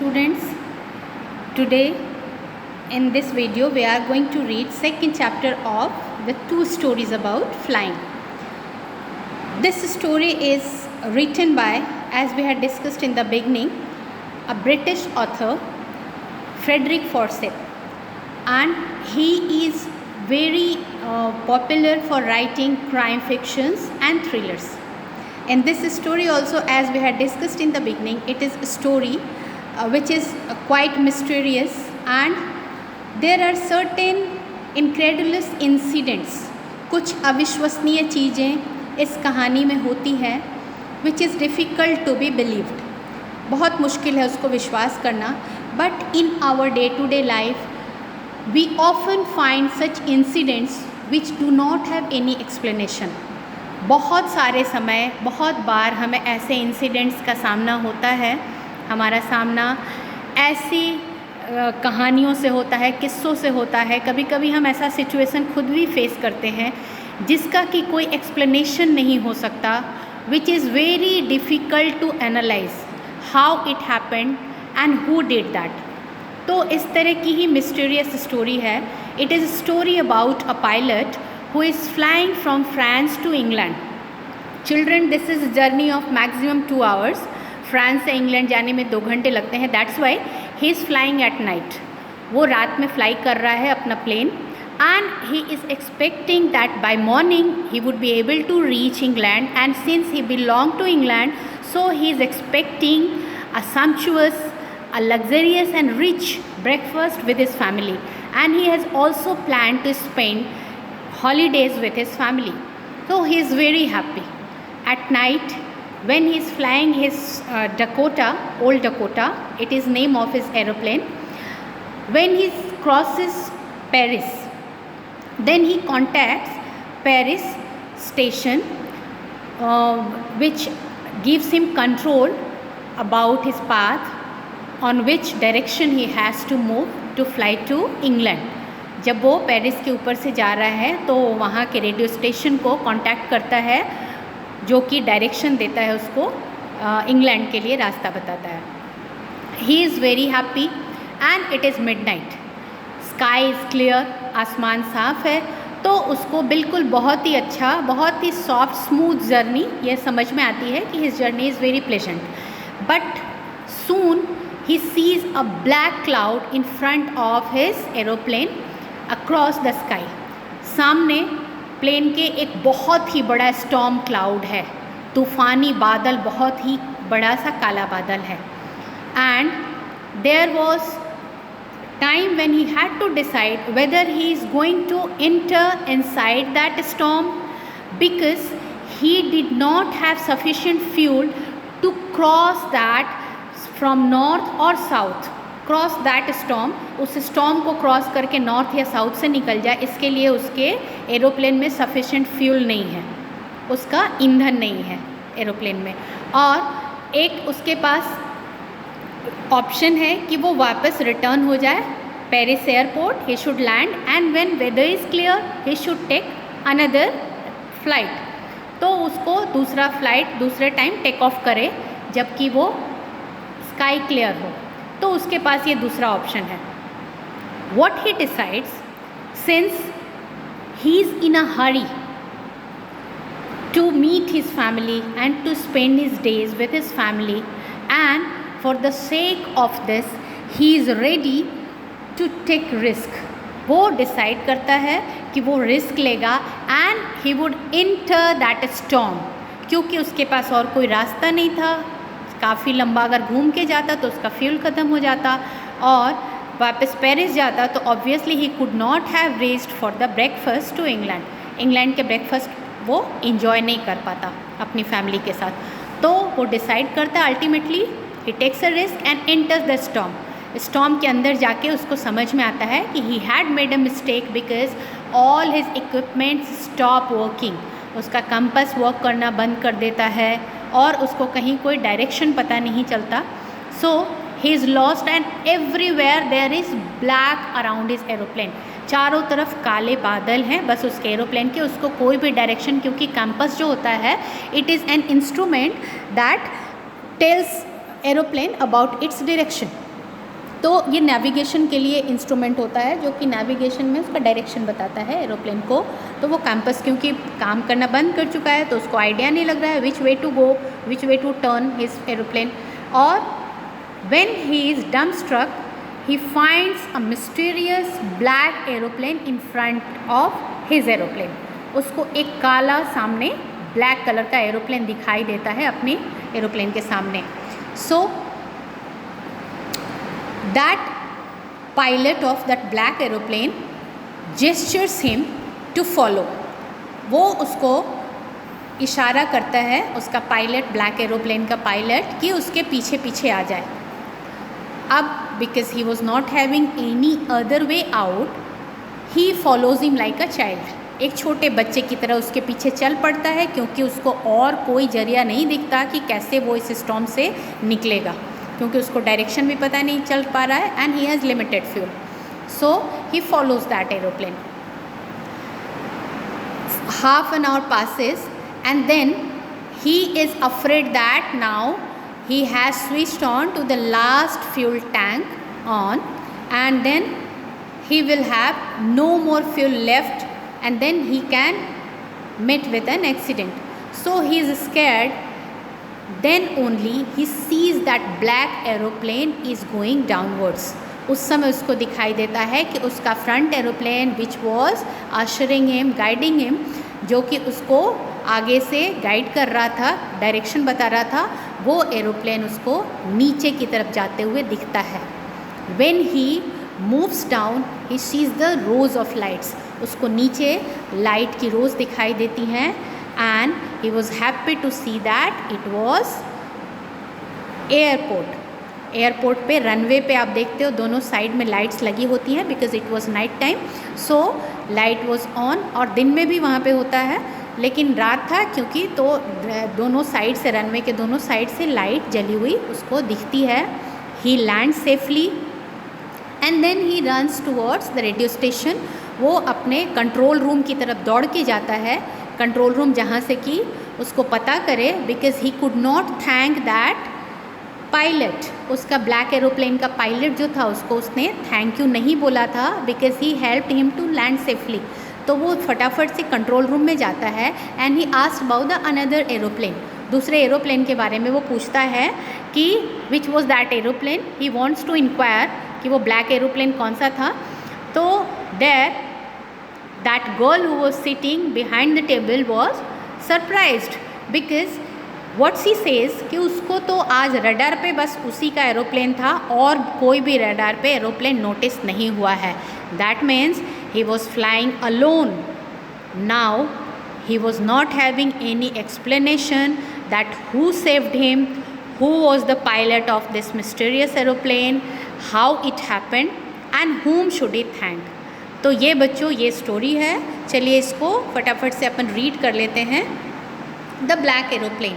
Students, today in this video we are going to read second chapter of the two stories about flying. This story is written by, as we had discussed in the beginning, a British author, Frederick Forsyth, and he is very popular for writing crime fictions and thrillers. In this story also, as we had discussed in the beginning, it is a story which is quite mysterious, and there are certain incredulous incidents, कुछ अविश्वसनीय चीज़ें इस कहानी में होती हैं which is difficult to be believed. बहुत मुश्किल है उसको विश्वास करना, but in our day to day life we often find such incidents which do not have any explanation. बहुत सारे समय, बहुत बार हमें ऐसे इंसिडेंट्स का सामना होता है, हमारा सामना ऐसी कहानियों से होता है, किस्सों से होता है. कभी कभी हम ऐसा सिचुएशन खुद भी फेस करते हैं जिसका कि कोई एक्सप्लेनेशन नहीं हो सकता, which is very difficult to analyse how it happened and who did that. तो इस तरह की ही मिस्टीरियस स्टोरी है. It is story about a pilot who is flying from France to England. Children, this is a journey of maximum 2 hours. France से England जाने में 2 घंटे लगते हैं. That's why he is flying at night. वो रात में फ्लाई कर रहा है अपना plane, and he is expecting that by morning he would be able to reach England, and since he belong to England, so he is expecting a sumptuous, a luxurious and rich breakfast with his family, and he has also planned to spend holidays with his family. So he is very happy. At night, when he is flying his Dakota, old Dakota, it is name of his aeroplane, when he crosses Paris, then he contacts Paris station, which gives him control about his path, on which direction he has to move to fly to England. जब वो Paris के ऊपर से जा रहा है तो वहाँ के रेडियो स्टेशन को कांटेक्ट करता है, जो कि डायरेक्शन देता है उसको, इंग्लैंड के लिए रास्ता बताता है. He is very happy and it is midnight. Sky is clear, आसमान साफ़ है, तो उसको बिल्कुल बहुत ही अच्छा, बहुत ही सॉफ्ट स्मूथ जर्नी ये समझ में आती है कि his journey is very pleasant. But soon he sees a black cloud in front of his aeroplane across the sky. सामने प्लेन के एक बहुत ही बड़ा स्टॉर्म क्लाउड है, तूफ़ानी बादल, बहुत ही बड़ा सा काला बादल है. And there was time when he had to decide whether he is going to enter inside that storm, because he did not have sufficient fuel to cross that from north और south. Cross that storm, उस storm को cross करके north या south से निकल जाए, इसके लिए उसके एरोप्लेन में सफिशिएंट फ्यूल नहीं है, उसका ईंधन नहीं है एरोप्लेन में. और एक उसके पास ऑप्शन है कि वो वापस रिटर्न हो जाए Paris airport. He should land, and when weather is clear he should take another flight. तो उसको दूसरा फ्लाइट दूसरे टाइम टेक ऑफ करे जबकि वो स्काई क्लियर हो. तो उसके पास ये दूसरा ऑप्शन है. What he decides, since he is in a hurry to meet his family and to spend his days with his family, and for the sake of this he is ready to take risk. वो decide करता है कि वो risk लेगा, and he would enter that storm, क्योंकि उसके पास और कोई रास्ता नहीं था. काफ़ी लंबा अगर घूम के जाता तो उसका फ्यूल ख़त्म हो जाता, और वापस पेरिस जाता तो obviously he could not have reached for the breakfast to England. England के ब्रेकफास्ट वो इंजॉय नहीं कर पाता अपनी फैमिली के साथ. तो वो डिसाइड करता, ultimately he takes a risk and enters the storm. Storm के अंदर जाके उसको समझ में आता है कि he had made a mistake because all his equipments stop working. उसका कंपास वर्क करना बंद कर देता है और उसको कहीं कोई डायरेक्शन पता नहीं चलता. So he is lost, and everywhere there is black around his aeroplane. चारों तरफ काले बादल हैं बस उसके एरोप्लेन के, उसको कोई भी डायरेक्शन, क्योंकि कंपास जो होता है it is an instrument that tells aeroplane about its direction. तो ये नेविगेशन के लिए इंस्ट्रूमेंट होता है जो कि नेविगेशन में उसका डायरेक्शन बताता है एरोप्लेन को। तो वो कैंपस क्योंकि काम करना बंद कर चुका है तो उसको आइडिया नहीं लग रहा है which way to go, which way to turn his aeroplane. और when he is dumbstruck he finds a mysterious black aeroplane in front of his aeroplane। उसको एक काला सामने ब्लैक कलर का एरोप्लेन दिखाई देता है अपने एरोप्लेन के सामने। So that pilot of that black aeroplane gestures him to follow. वो उसको इशारा करता है, उसका पायलट, ब्लैक एरोप्लेन का पायलट, कि उसके पीछे पीछे आ जाए। अब because he was not having any other way out, he follows him like a child। एक छोटे बच्चे की तरह उसके पीछे चल पड़ता है क्योंकि उसको और कोई जरिया नहीं दिखता कि कैसे वो इस स्टॉर्म से निकलेगा, क्योंकि उसको डायरेक्शन भी पता नहीं चल पा रहा है and he has limited fuel. So he follows that aeroplane. Half an hour passes and then he is afraid that now he has switched on to the last fuel tank on and then he will have no more fuel left and then he can meet with an accident। So he is scared। Then only he sees that black aeroplane is going downwards। उस समय उसको दिखाई देता है कि उसका front aeroplane which was ushering him, guiding him, जो कि उसको आगे से गाइड कर रहा था, डायरेक्शन बता रहा था, वो एरोप्लेन उसको नीचे की तरफ जाते हुए दिखता है। When he moves down, he sees the rows of lights। उसको नीचे लाइट की रोज दिखाई देती हैं and he was happy to see that it was airport. Airport पे रनवे पे आप देखते हो दोनों साइड में लाइट्स लगी होती हैं because it was night time. So light was on, और दिन में भी वहाँ पे होता है, लेकिन रात था क्योंकि तो दोनों साइड से, रनवे के दोनों साइड से लाइट जली हुई उसको दिखती है। He land safely and then he runs towards the radio station. वो अपने कंट्रोल रूम की तरफ दौड़ के जाता है, कंट्रोल रूम जहाँ से कि उसको पता करे, because he could not thank that pilot. उसका ब्लैक एरोप्लेन का पायलट जो था उसको उसने थैंक यू नहीं बोला था because he helped him to land safely. तो वो फटाफट से कंट्रोल रूम में जाता है and he asked about the another aeroplane. दूसरे एरोप्लेन के बारे में वो पूछता है कि which was that aeroplane. He wants to enquire कि वो ब्लैक एरोप्लेन कौन सा था। तो there that girl who was sitting behind the table was surprised because what she says कि उसको तो आज रडार पे बस उसी का एरोप्लेन था और कोई भी रडार पे एरोप्लेन नोटिस नहीं हुआ है। That means he was flying alone। Now he was not having any explanation that who saved him, who was the pilot of this mysterious aeroplane, how it happened and whom should he thank। तो ये बच्चों ये story है। चलिए इसको फटाफट से अपन read कर लेते हैं। The black aeroplane.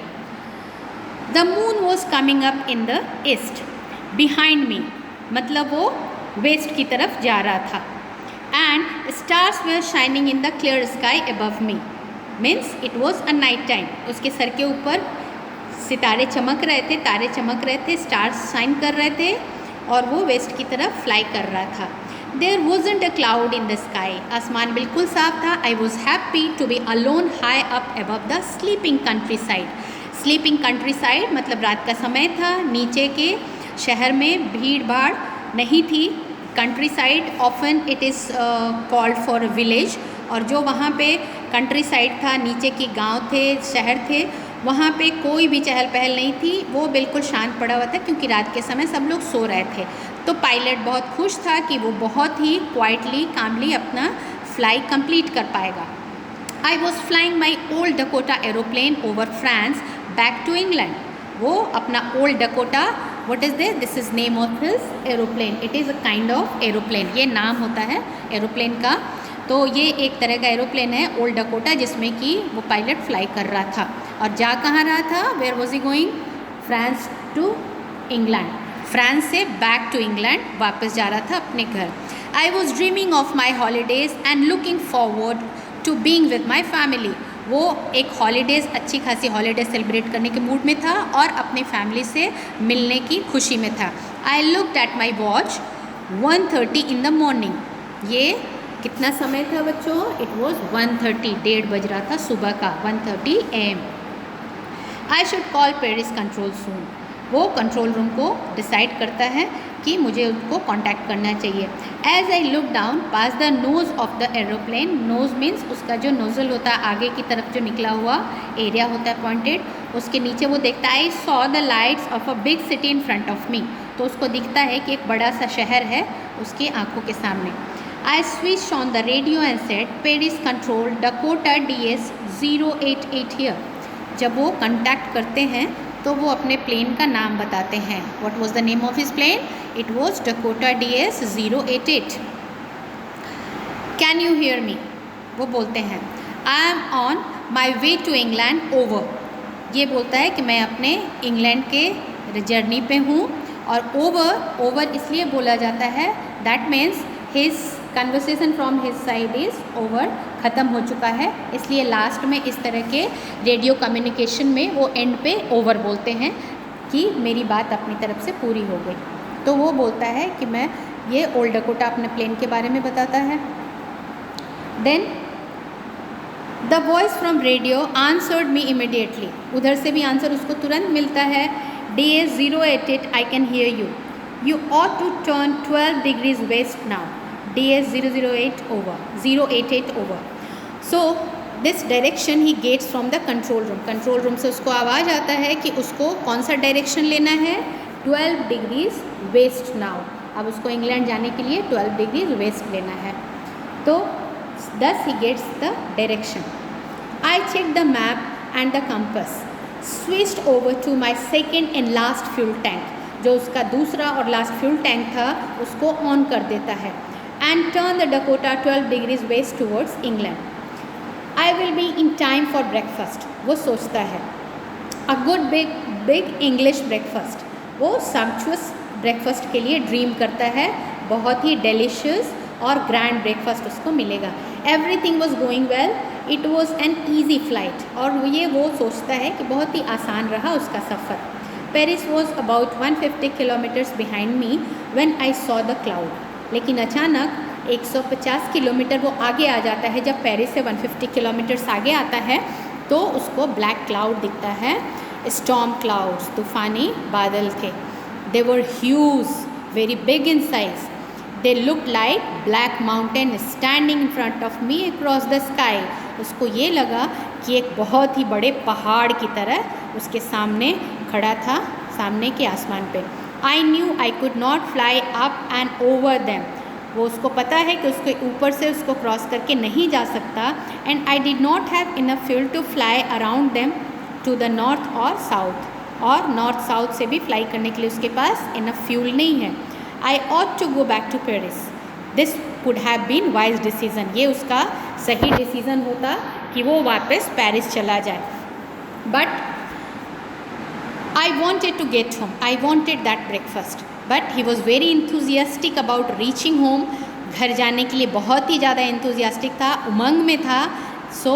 The moon was coming up in the east behind me, मतलब वो वेस्ट की तरफ जा रहा था। and stars were shining in the clear sky above me, means it was a night time। उसके सर के ऊपर सितारे चमक रहे थे, तारे चमक रहे थे, स्टार्स शाइन कर रहे थे और वो वेस्ट की तरफ फ्लाई कर रहा था। There wasn't a cloud in the sky। आसमान बिल्कुल साफ था। I was happy to be alone high up above the sleeping countryside। sleeping countryside मतलब रात का समय था, नीचे के शहर में भीड़ भाड़ नहीं थी। Country side often it is called for village, और जो वहाँ पे कंट्री साइड था, नीचे की गांव थे, शहर थे, वहाँ पे कोई भी चहल पहल नहीं थी। वो बिल्कुल शांत पड़ा हुआ था क्योंकि रात के समय सब लोग सो रहे थे। तो पायलट बहुत खुश था कि वो बहुत ही क्वाइटली, कामली अपना फ्लाई कंप्लीट कर पाएगा। I was flying my old Dakota aeroplane over France back to England. वो अपना old Dakota, what is this is name of his aeroplane। it is a kind of aeroplane। ये नाम होता है aeroplane का। तो ये एक तरह का एरोप्लेन है ओल्ड डकोटा, जिसमें कि वो पायलट फ्लाई कर रहा था। और जा कहाँ रहा था? Where was he going? France to England. France से बैक टू इंग्लैंड वापस जा रहा था अपने घर। I was dreaming of my holidays and looking forward to being with my family. वो एक हॉलीडेज़, अच्छी खासी हॉलीडे सेलिब्रेट करने के मूड में था और अपने फैमिली से मिलने की खुशी में था। I looked at my watch 1:30 in the morning. ये कितना समय था बच्चों? इट वॉज 1:30, 1:30 बज रहा था सुबह का, 1:30 AM। I should call Paris control soon. वो कंट्रोल रूम को डिसाइड करता है कि मुझे उनको कांटेक्ट करना चाहिए। As I look down past the nose of the aeroplane, nose means उसका जो नोज़ल होता है आगे की तरफ जो निकला हुआ एरिया होता है पॉइंटेड, उसके नीचे वो देखता है I saw the lights of a big city in front of मी। तो उसको दिखता है कि एक बड़ा सा शहर है उसकी आंखों के सामने। I switch on the radio and said Paris control Dakota DS 088 here. जब वो कंटैक्ट करते हैं तो वो अपने प्लेन का नाम बताते हैं। What was the name of his plane? It was Dakota DS 088। Can you hear me? वो बोलते हैं I am on my way to England over. ये बोलता है कि मैं अपने इंग्लैंड के जर्नी पे हूँ। और ओवर इसलिए बोला जाता है, that means his conversation from his side is over, ख़त्म हो चुका है। इसलिए लास्ट में इस तरह के रेडियो कम्युनिकेशन में वो एंड पे ओवर बोलते हैं कि मेरी बात अपनी तरफ से पूरी हो गई। तो वो बोलता है कि मैं ये ओल्ड डकोटा अपने प्लेन के बारे में बताता है। Then the voice from radio answered me immediately. उधर से भी आंसर उसको तुरंत मिलता है। DS 088 I can hear you, you ought to turn 12 degrees west now. DS 088 over. So this direction he gets from the control room. Control room से उसको आवाज़ आता है कि उसको कौन सा डायरेक्शन लेना है? 12 डिग्रीज वेस्ट नाउ। अब उसको इंग्लैंड जाने के लिए 12 डिग्रीज वेस्ट लेना है। तो thus he gets the direction. I checked the map and the compass, switched over to my second and last fuel tank. जो उसका दूसरा और लास्ट फ्यूल टैंक था उसको ऑन कर देता है। And turn the Dakota 12 degrees west towards England. I will be in time for breakfast. वो सोचता है a good big English breakfast. वो sumptuous breakfast के लिए ड्रीम करता है, बहुत ही delicious और ग्रैंड ब्रेकफास्ट उसको मिलेगा। Everything was going well. It was an easy flight. और ये वो सोचता है कि बहुत ही आसान रहा उसका सफ़र। Paris was about 150 kilometers behind me when I saw the cloud. लेकिन अचानक 150 किलोमीटर वो आगे आ जाता है। जब पेरिस से 150 किलोमीटर्स आगे आता है तो उसको ब्लैक क्लाउड दिखता है, स्टॉर्म क्लाउड्स, तूफ़ानी बादल थे। They were huge, very big in size. They look like black mountain standing in front of me across the sky. उसको ये लगा कि एक बहुत ही बड़े पहाड़ की तरह उसके सामने खड़ा था, सामने के आसमान पे। I knew I could not fly up and over them. वो उसको पता है कि उसके ऊपर से उसको क्रॉस करके नहीं जा सकता। And I did not have enough fuel to fly around them to the north और साउथ। और नॉर्थ साउथ से भी फ्लाई करने के लिए उसके पास इनफ फ्यूल नहीं है। I ought to go back to Paris. This would have been wise decision. ये उसका सही डिसीज़न होता कि वो वापस पेरिस चला जाए। But I wanted to get home. I wanted that breakfast. But he was very enthusiastic about reaching home. घर जाने के लिए बहुत ही ज़्यादा enthusiastic था, उमंग में था। So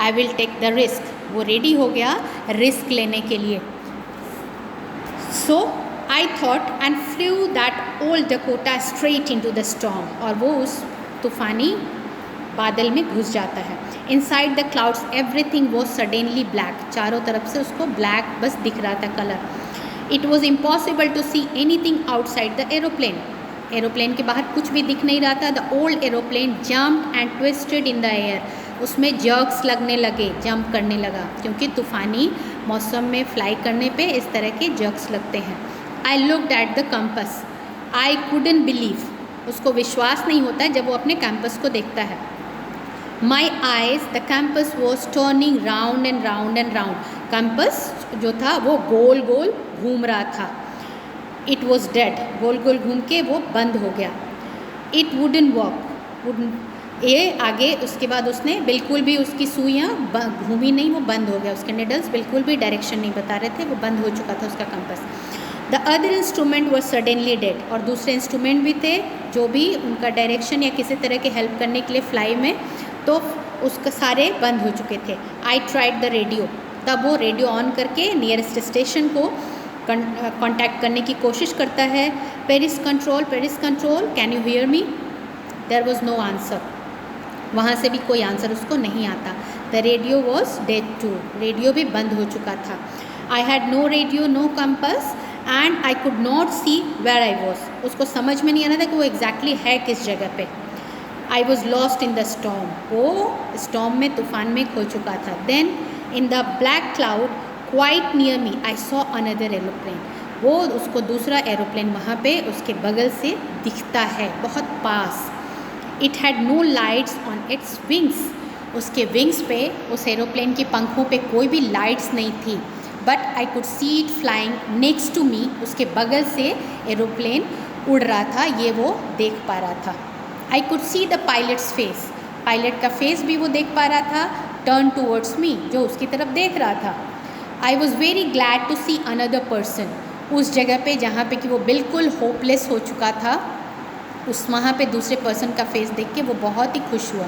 I will take the risk. वो रेडी हो गया रिस्क लेने के लिए। So I thought and flew that old Dakota straight into the storm. और वो उस तूफ़ानी बादल में घुस जाता है। Inside the clouds everything was suddenly black. चारों तरफ से उसको ब्लैक बस दिख रहा था colour. It was impossible to see anything outside the aeroplane. Aeroplane के बाहर कुछ भी दिख नहीं रहा था। The old aeroplane jumped and twisted in the air. उसमें जर्क्स लगने लगे, जंप करने लगा, क्योंकि तूफ़ानी मौसम में फ्लाई करने पे इस तरह के जर्क्स लगते हैं। I looked at the compass. I couldn't believe. उसको विश्वास नहीं होता जब वो अपने कैंपस को देखता है। My eyes the compass was turning round and round and round. Compass जो था वो गोल गोल घूम रहा था। It was dead. गोल गोल घूम के वो बंद हो गया। It wouldn't work. ये आगे उसके बाद उसने बिल्कुल भी उसकी सुइयाँ घूमी नहीं, वो बंद हो गया। उसके निडल्स बिल्कुल भी डायरेक्शन नहीं बता रहे थे, वो बंद हो चुका था उसका compass. The other instrument were suddenly dead. और दूसरे इंस्ट्रूमेंट भी थे जो भी उनका डायरेक्शन या किसी तरह के हेल्प करने के लिए फ्लाई में, तो उसके सारे बंद हो चुके थे। आई ट्राइड द रेडियो, तब वो रेडियो ऑन करके नियरेस्ट स्टेशन को कांटेक्ट करने की कोशिश करता है। Paris control, can you hear me? There was no answer, वहाँ से भी कोई आंसर उसको नहीं आता। The radio was dead too, radio भी बंद हो चुका था। I had no radio, no compass and I could not see where I was, उसको समझ में नहीं आ रहा था कि वो एग्जैक्टली है किस जगह पे। I was lost in the storm, वो स्टॉर्म में, तूफान में खो चुका था। Then in the black cloud quite near me I saw another aeroplane, वो उसको दूसरा एरोप्लेन वहाँ पे उसके बगल से दिखता है, बहुत पास। It had no lights on its wings, उसके विंग्स पे, उस एरोप्लेन के पंखों पे कोई भी लाइट्स नहीं थी। But I could see it flying next to me, उसके बगल से एरोप्लेन उड़ रहा था, ये वो देख पा रहा था। आई could see the pilots face, pilot का फेस भी वो देख पा रहा था, टर्न टूवर्ड्स मी, जो उसकी तरफ देख रहा था। I was very glad to see another person, उस जगह पे जहाँ पे कि वो बिल्कुल होपलेस हो चुका था, उस वहाँ पे दूसरे पर्सन का फेस देख के वो बहुत ही खुश हुआ।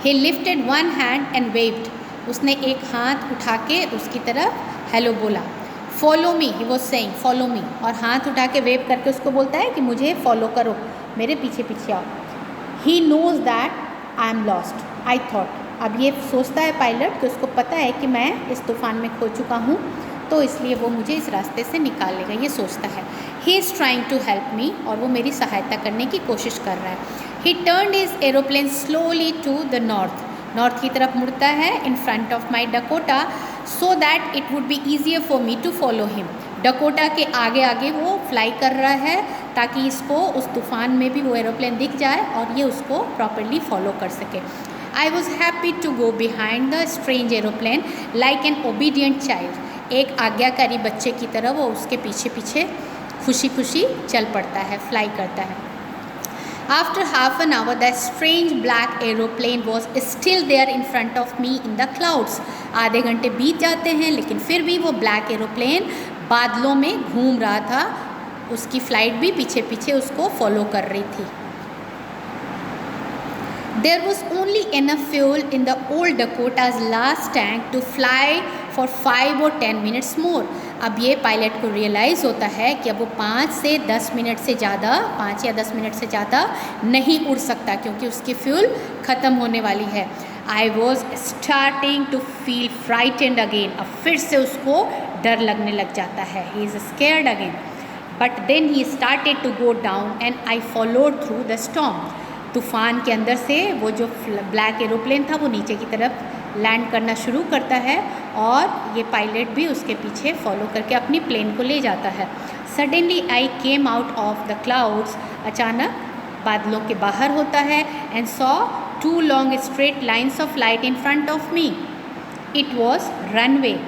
ही lifted one hand and waived, उसने एक हाथ उठा के उसकी तरफ हेलो बोला। Follow me, he was saying follow me, और हाथ उठा के वेव करके उसको बोलता है कि मुझे फॉलो करो, मेरे पीछे पीछे आओ। He knows that I am lost, I thought, अब ये सोचता है पायलट कि उसको पता है कि मैं इस तूफ़ान में खो चुका हूँ, तो इसलिए वो मुझे इस रास्ते से निकाल लेगा, ये सोचता है। He is trying to help me, और वो मेरी सहायता करने की कोशिश कर रहा है। He turned his aeroplane slowly to the north, north की तरफ मुड़ता है, in front of my Dakota, so that it would be easier for me to follow him. Dakota के आगे आगे वो फ्लाई कर रहा है ताकि इसको उस तूफ़ान में भी वो एरोप्लेन दिख जाए और ये उसको प्रॉपरली फॉलो कर सके। I was happy to go behind the strange aeroplane like an obedient child, एक आज्ञाकारी बच्चे की तरह वो उसके पीछे पीछे खुशी खुशी चल पड़ता है, फ्लाई करता है। After half an hour, the strange black aeroplane was still there in front of me in the clouds. आधे घंटे बीत जाते हैं लेकिन फिर भी वो ब्लैक एरोप्लेन बादलों में घूम रहा था, उसकी फ्लाइट भी पीछे पीछे उसको फॉलो कर रही थी। There was only enough fuel in the old Dakota's last tank to fly for 5 or 10 minutes more. अब ये पायलट को रियलाइज़ होता है कि अब वो 5 से 10 मिनट से ज़्यादा, 5 या 10 मिनट से ज़्यादा नहीं उड़ सकता क्योंकि उसकी फ्यूल ख़त्म होने वाली है। I was starting to feel frightened again, अब फिर से उसको डर लगने लग जाता है। He is scared again, but then he started to go down and I followed through the storm. तूफ़ान के अंदर से वो जो ब्लैक एरोप्लेन था वो नीचे की तरफ लैंड करना शुरू करता है और ये पायलट भी उसके पीछे फॉलो करके अपनी प्लेन को ले जाता है। Suddenly I came out of the clouds, अचानक बादलों के बाहर होता है, and saw 2 long straight lines of light in front of me. It was runway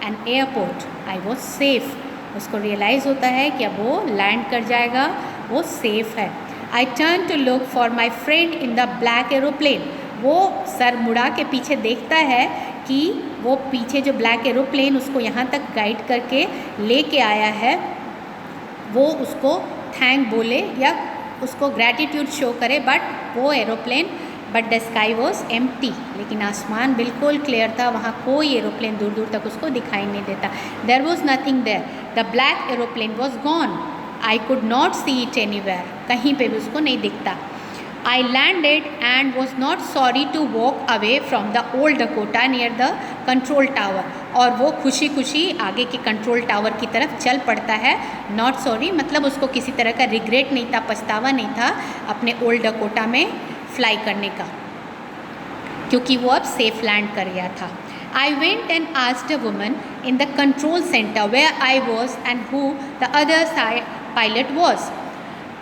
and airport, I was safe. उसको रियलाइज़ होता है कि अब वो लैंड कर जाएगा, वो सेफ़ है। I turn to look for my friend in the black aeroplane, वो सर मुड़ा के पीछे देखता है कि वो पीछे जो ब्लैक एरोप्लेन उसको यहाँ तक गाइड करके लेके आया है वो उसको थैंक बोले या उसको ग्रैटिट्यूड शो करे, बट वो aeroplane, but the sky was empty, लेकिन आसमान बिल्कुल क्लियर था, वहाँ कोई एरोप्लेन दूर दूर तक उसको दिखाई नहीं देता। There was nothing there, the black aeroplane was gone, I could not see it anywhere, कहीं पे भी उसको नहीं दिखता। I landed and was not sorry to walk away from the old Dakota near the control tower, और वो खुशी खुशी आगे के कंट्रोल टावर की तरफ चल पड़ता है। नॉट सॉरी मतलब उसको किसी तरह का रिग्रेट नहीं था, पछतावा नहीं था अपने ओल्ड डकोटा में फ्लाई करने का, क्योंकि वो अब सेफ लैंड कर गया था। I went and asked a woman in the control center where I was and who the other pilot was.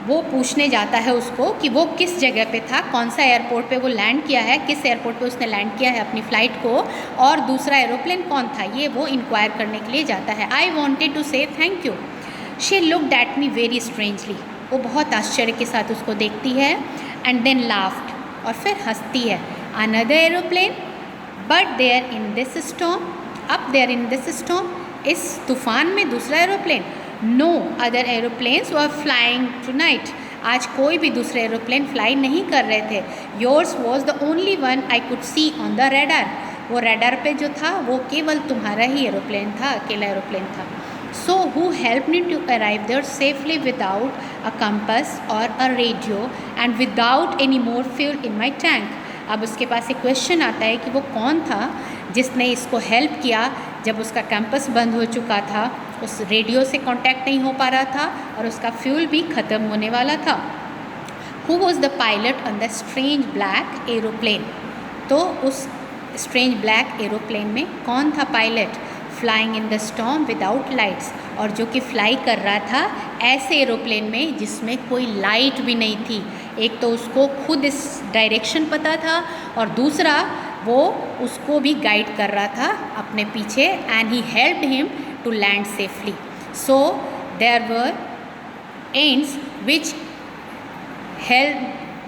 वो पूछने जाता है उसको कि वो किस जगह पे था, कौन सा एयरपोर्ट पे वो लैंड किया है, किस एयरपोर्ट पे उसने लैंड किया है अपनी फ़्लाइट को, और दूसरा एरोप्लेन कौन था, ये वो इंक्वायर करने के लिए जाता है। I wanted to say thank you. She looked at me very strangely. वो बहुत आश्चर्य के साथ उसको देखती है, and then laughed, और फिर हंसती है। Another aeroplane? But there in this storm, up there in this storm, इस तूफ़ान में दूसरा aeroplane? No other aeroplanes were flying tonight. आज कोई भी दूसरे एरोप्लेन फ्लाई नहीं कर रहे थे. Yours was the only one I could C on the radar. वो रेडार पे जो था वो केवल तुम्हारा ही एरोप्लेन था, अकेला एरोप्लेन था. So who helped me to arrive there safely without a compass or a radio and without any more fuel in my tank. अब उसके पास एक क्वेश्चन आता है कि वो कौन था जिसने इसको हेल्प किया जब उसका कैंपस बंद हो चुका था, उस रेडियो से कांटेक्ट नहीं हो पा रहा था और उसका फ्यूल भी ख़त्म होने वाला था. Who was the pilot on the strange black aeroplane? तो उस स्ट्रेंज ब्लैक एरोप्लेन में कौन था pilot? Flying in the storm without lights. और जो कि फ्लाई कर रहा था ऐसे एरोप्लेन में जिसमें कोई लाइट भी नहीं थी. एक तो उसको खुद इस डायरेक्शन पता था और दूसरा वो उसको भी गाइड कर रहा था अपने पीछे. And he helped him to land safely. So there were ends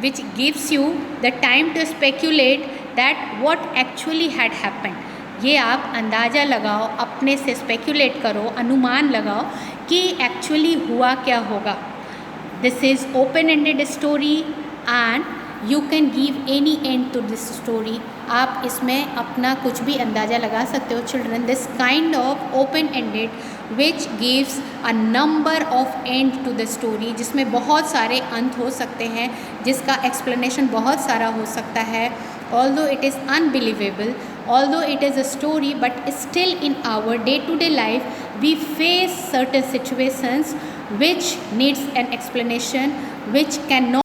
which gives you the time to speculate that what actually had happened. ये आप अंदाज़ा लगाओ, अपने से स्पेक्यूलेट करो, अनुमान लगाओ कि एक्चुअली हुआ क्या होगा. This is open ended story and you can give any end to this story. आप इसमें अपना कुछ भी अंदाज़ा लगा सकते हो children. This kind of open ended which gives a number of end to the story, जिसमें बहुत सारे अंत हो सकते हैं, जिसका एक्सप्लेनेशन बहुत सारा हो सकता है. Although it is unbelievable, although it is a story, but still in our day-to-day life we face certain situations which needs an explanation, which cannot